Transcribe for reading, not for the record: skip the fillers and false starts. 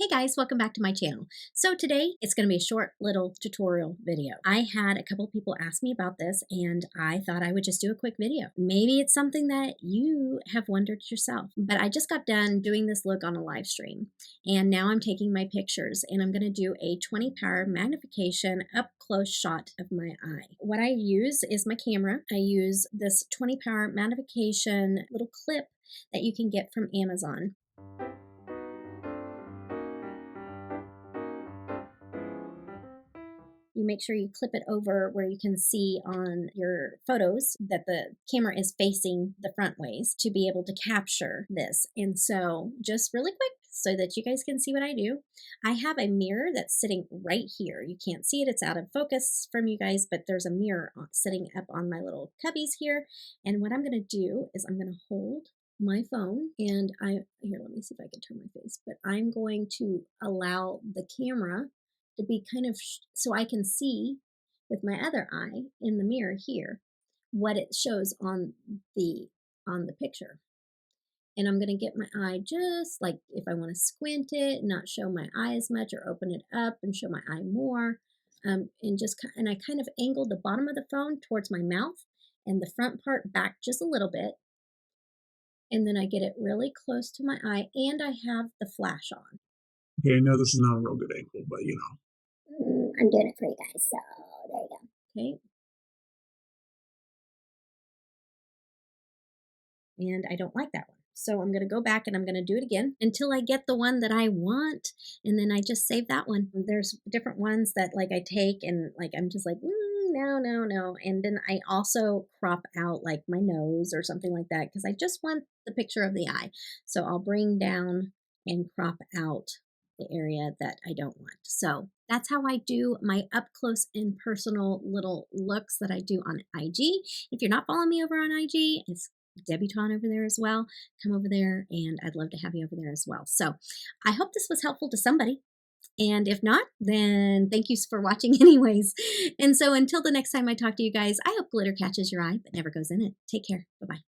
Hey guys, welcome back to my channel. So today it's going to be a short little tutorial video. I had a couple people ask me about this and I thought I would just do a quick video. Maybe it's something that you have wondered yourself, but I just got done doing this look on a live stream and now I'm taking my pictures and I'm going to do a 20 power magnification up close shot of my eye. What I use is my camera. I use this 20 power magnification little clip that you can get from Amazon. You make sure you clip it over where you can see on your photos that the camera is facing the front ways to be able to capture this. And so just really quick so that you guys can see what I do. I have a mirror that's sitting right here. You can't see it, it's out of focus from you guys, but there's a mirror sitting up on my little cubbies here. And what I'm gonna do is I'm gonna hold my phone and here, let me see if I can turn my face, but I'm going to allow the camera to be kind of so I can see with my other eye in the mirror here what it shows on the picture. And I'm going to get my eye just like if I want to squint it, not show my eye as much, or open it up and show my eye more, and I kind of angled the bottom of the phone towards my mouth and the front part back just a little bit. And then I get it really close to my eye and I have the flash on. Okay, I know this is not a real good angle, but you know. I'm doing it for you guys, so there you go. Okay. And I don't like that one. So I'm going to go back and I'm going to do it again until I get the one that I want. And then I just save that one. There's different ones that like I take and like I'm just like, no. And then I also crop out like my nose or something like that because I just want the picture of the eye. So I'll bring down and crop out the area that I don't want. So that's how I do my up close and personal little looks that I do on IG. If you're not following me over on IG, it's Debutawn over there as well. Come over there and I'd love to have you over there as well. So I hope this was helpful to somebody. And if not, then thank you for watching anyways. And so until the next time I talk to you guys, I hope glitter catches your eye, but never goes in it. Take care. Bye-bye.